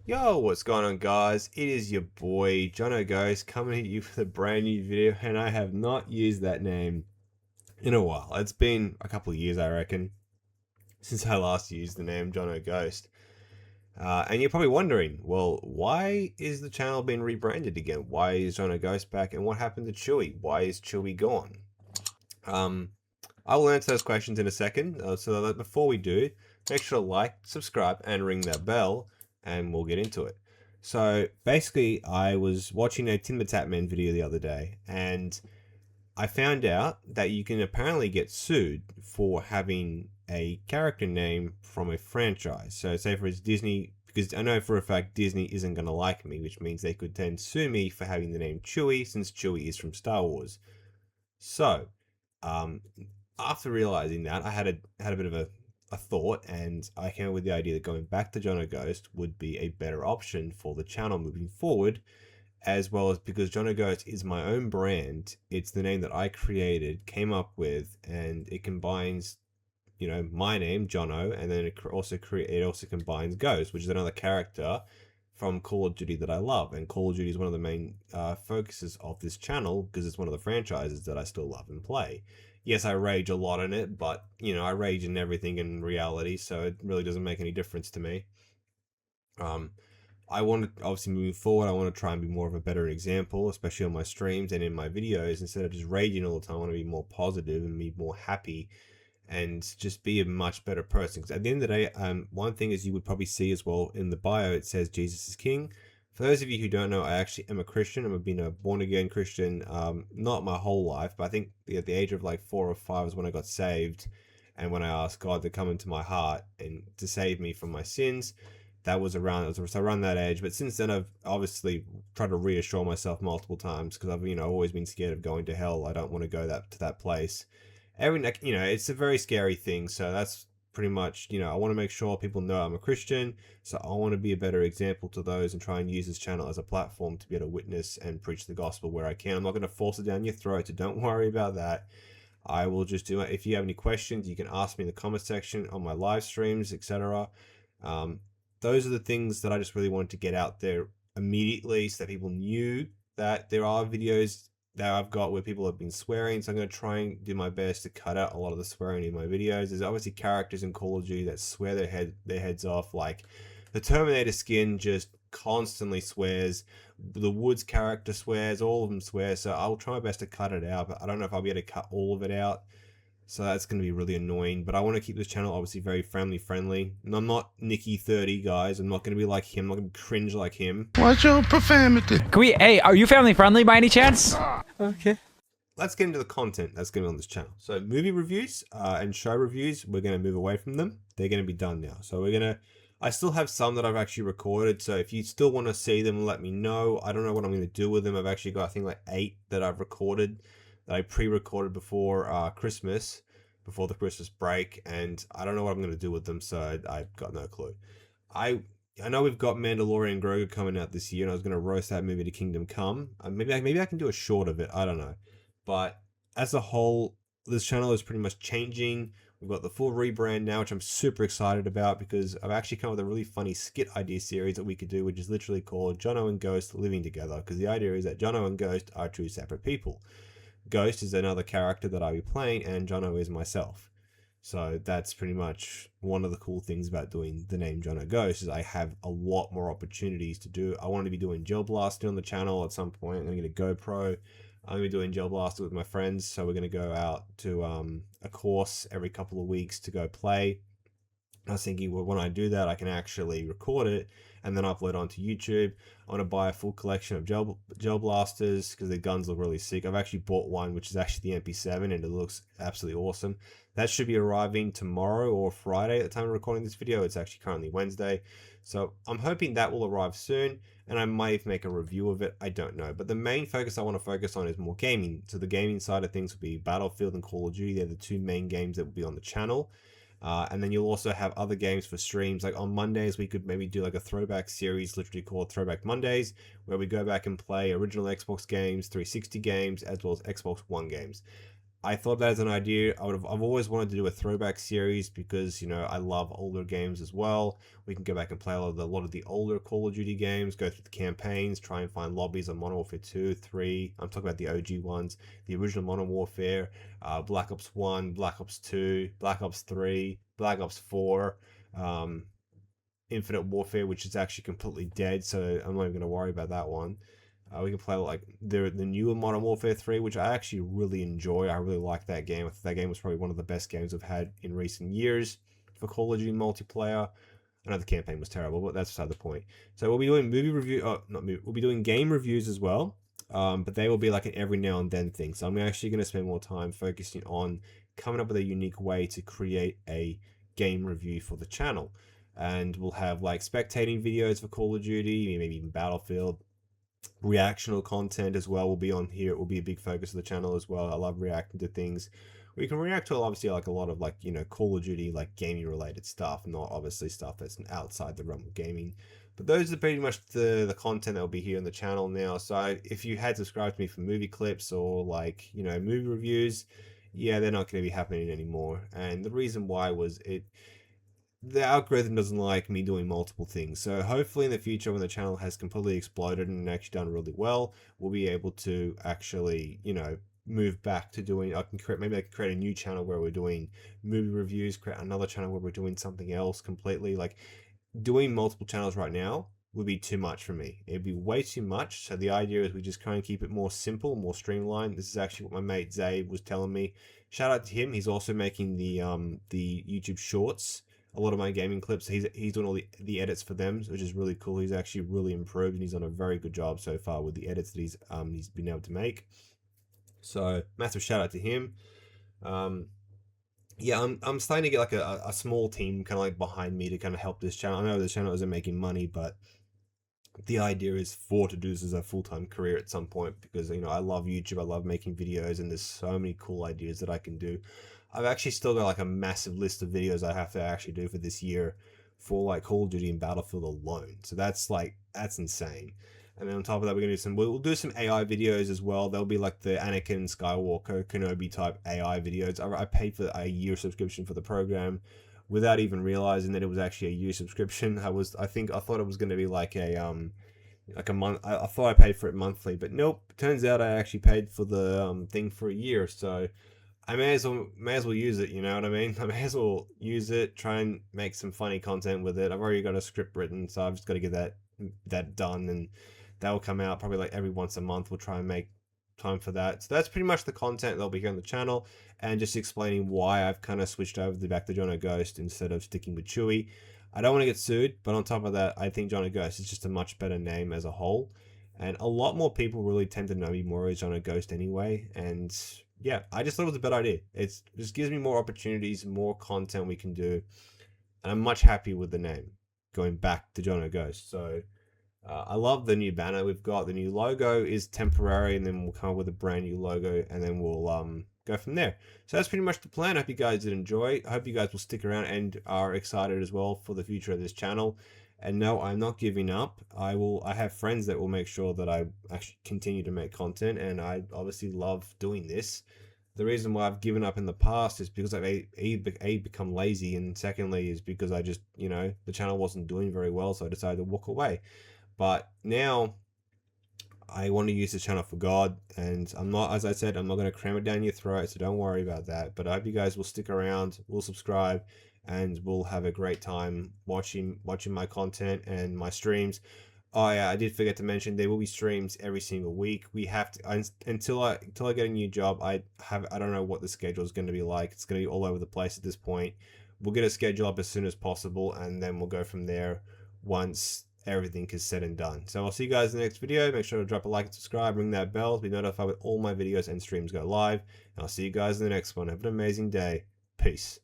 Yo, what's going on, guys? It is your boy Jono Ghost coming at you with a brand new video, and I have not used that name in a while. It's been a couple of years, I reckon, since I last used the name Jono Ghost. And you're probably wondering, well, why is the channel being rebranded again? Why is Jono Ghost back, and what happened to Chewy? Why is Chewy gone? Um, I will answer those questions in a second. So that before we do, make sure to like, subscribe, and ring that bell, and we'll get into it. So basically, I was watching a Timber Tatman video the other day, and I found out that you can apparently get sued for having a character name from a franchise. So say for instance Disney, because I know for a fact Disney isn't going to like me, which means they could then sue me for having the name Chewie, since Chewie is from Star Wars. So, um, after realizing that, I had a bit of a thought, and I came up with the idea that going back to Jono Ghost would be a better option for the channel moving forward, as well as because Jono Ghost is my own brand. It's the name that I created, came up with, and it combines, my name Jono, and then it also combines Ghost, which is another character from Call of Duty that I love. And Call of Duty is one of the main focuses of this channel because it's one of the franchises that I still love and play. Yes, I rage a lot in it, but I rage in everything in reality, so it really doesn't make any difference to me. Um, I want to, obviously, moving forward, I want to try and be more of a better example, especially on my streams and in my videos. Instead of just raging all the time, I want to be more positive and be more happy and just be a much better person. Because at the end of the day, one thing is you would probably see as well in the bio, it says Jesus is King. For those of you who don't know, I actually am a Christian. I've been a born again Christian, not my whole life, but I think at the age of like 4 or 5 is when I got saved, and when I asked God to come into my heart and to save me from my sins. It was around that age. But since then, I've obviously tried to reassure myself multiple times because I've always been scared of going to hell. I don't want to go to that place. It's a very scary thing. So that's pretty much, I want to make sure people know I'm a Christian. So I want to be a better example to those and try and use this channel as a platform to be able to witness and preach the gospel where I can. I'm not going to force it down your throat, so don't worry about that. I will just do it. If you have any questions, you can ask me in the comment section on my live streams, etc. Um, those are the things that I just really wanted to get out there immediately so that people knew that there are videos that I've got where people have been swearing. So I'm going to try and do my best to cut out a lot of the swearing in my videos. There's obviously characters in Call of Duty that swear their heads off. Like the Terminator skin just constantly swears. The Woods character swears. All of them swear. So I'll try my best to cut it out, but I don't know if I'll be able to cut all of it out. So that's going to be really annoying. But I want to keep this channel obviously very family friendly. And I'm not Nicky30, guys. I'm not going to be like him. I'm not going to cringe like him. Watch your profanity. Hey, are you family friendly by any chance? Okay. Let's get into the content that's going to be on this channel. So movie reviews and show reviews, we're going to move away from them. They're going to be done now. So I still have some that I've actually recorded. So if you still want to see them, let me know. I don't know what I'm going to do with them. I've actually got, I think, like 8 that I've recorded, that I pre-recorded before Christmas, before the Christmas break. And I don't know what I'm going to do with them. So I've got no clue. I know we've got Mandalorian Grogu coming out this year, and I was going to roast that movie to Kingdom Come. Maybe I can do a short of it. I don't know. But as a whole, this channel is pretty much changing. We've got the full rebrand now, which I'm super excited about because I've actually come up with a really funny skit idea series that we could do, which is literally called Jono and Ghost Living Together. Because the idea is that Jono and Ghost are two separate people. Ghost is another character that I'll be playing, and Jono is myself. So that's pretty much one of the cool things about doing the name Jono Ghost is I have a lot more opportunities to do. I want to be doing Gel Blasting on the channel at some point. I'm going to get a GoPro. I'm going to be doing Gel Blaster with my friends. So we're going to go out to a course every couple of weeks to go play. I was thinking, well, when I do that, I can actually record it and then upload onto YouTube. I want to buy a full collection of gel blasters because the guns look really sick. I've actually bought one, which is actually the MP7, and it looks absolutely awesome. That should be arriving tomorrow or Friday at the time of recording this video. It's actually currently Wednesday. So I'm hoping that will arrive soon, and I might make a review of it. I don't know. But the main focus I want to focus on is more gaming. So the gaming side of things will be Battlefield and Call of Duty. They're the two main games that will be on the channel. And then you'll also have other games for streams. Like on Mondays, we could maybe do like a throwback series, literally called Throwback Mondays, where we go back and play original Xbox games, 360 games, as well as Xbox One games. I thought that as an idea. I've always wanted to do a throwback series because, you know, I love older games as well. We can go back and play a lot of the older Call of Duty games, go through the campaigns, try and find lobbies on Modern Warfare 2, 3. I'm talking about the OG ones, the original Modern Warfare, Black Ops 1, Black Ops 2, Black Ops 3, Black Ops 4, Infinite Warfare, which is actually completely dead, so I'm not even going to worry about that one. We can play like the newer Modern Warfare 3, which I actually really enjoy. I really like that game. I think that game was probably one of the best games I've had in recent years for Call of Duty multiplayer. I know the campaign was terrible, but that's beside the point. So we'll be doing movie review. Oh, not movie. We'll be doing game reviews as well. But they will be like an every now and then thing. So I'm actually going to spend more time focusing on coming up with a unique way to create a game review for the channel. And we'll have like spectating videos for Call of Duty, maybe even Battlefield. Reactional content as well will be on here. It will be a big focus of the channel as well. I love reacting to things. We can react to obviously like a lot of like, you know, Call of Duty like gaming related stuff, not obviously stuff that's outside the realm of gaming. But those are pretty much the content that will be here on the channel now. So if you had subscribed to me for movie clips or like, you know, movie reviews, yeah, they're not going to be happening anymore. And the reason why was the algorithm doesn't like me doing multiple things. So hopefully in the future, when the channel has completely exploded and actually done really well, we'll be able to actually, you know, move back to doing, maybe I can create a new channel where we're doing movie reviews, create another channel where we're doing something else completely. Like doing multiple channels right now would be too much for me. It'd be way too much. So the idea is we just kind of keep it more simple, more streamlined. This is actually what my mate Zay was telling me. Shout out to him. He's also making the YouTube shorts, a lot of my gaming clips. He's doing all the edits for them, which is really cool. He's actually really improved, and he's done a very good job so far with the edits that he's been able to make. So massive shout out to him. Yeah, I'm starting to get like a small team kind of like behind me to kind of help this channel. I know this channel isn't making money, but the idea is to do this as a full-time career at some point because, you know, I love YouTube, I love making videos, and there's so many cool ideas that I can do. I've actually still got like a massive list of videos I have to actually do for this year for like Call of Duty and Battlefield alone. So that's insane. And then on top of that, we'll do some AI videos as well. There'll be like the Anakin Skywalker Kenobi type AI videos. I paid for a year subscription for the program without even realizing that it was actually a year subscription. I thought it was going to be like a month. I thought I paid for it monthly, but nope. Turns out I actually paid for the thing for a year. So I may as well use it, you know what I mean? I may as well use it, try and make some funny content with it. I've already got a script written, so I've just got to get that done, and that will come out probably like every once a month. We'll try and make time for that. So that's pretty much the content that'll be here on the channel, and just explaining why I've kind of switched over back to Jono Ghost instead of sticking with Chewy. I don't want to get sued, but on top of that, I think Jono Ghost is just a much better name as a whole. And a lot more people really tend to know me more as Jono Ghost anyway, and yeah, I just thought it was a better idea. It just gives me more opportunities, more content we can do, and I'm much happy with the name going back to Jono Ghost. So I love the new banner we've got. The new logo is temporary, and then we'll come up with a brand new logo, and then we'll go from there. So that's pretty much the plan. I hope you guys did enjoy. I hope you guys will stick around and are excited as well for the future of this channel. And no, I'm not giving up. I have friends that will make sure that I actually continue to make content, and I obviously love doing this. The reason why I've given up in the past is because I've become lazy, and secondly is because I just, you know, the channel wasn't doing very well, so I decided to walk away. But now I want to use the channel for God, and I'm not, as I said, I'm not going to cram it down your throat, so don't worry about that. But I hope you guys will stick around, will subscribe, and we'll have a great time watching my content and my streams. Oh yeah, I did forget to mention there will be streams every single week. We have to until I get a new job. I don't know what the schedule is going to be like. It's going to be all over the place at this point. We'll get a schedule up as soon as possible, and then we'll go from there once everything is said and done. So I'll see you guys in the next video. Make sure to drop a like and subscribe, ring that bell to be notified when all my videos and streams go live. And I'll see you guys in the next one. Have an amazing day. Peace.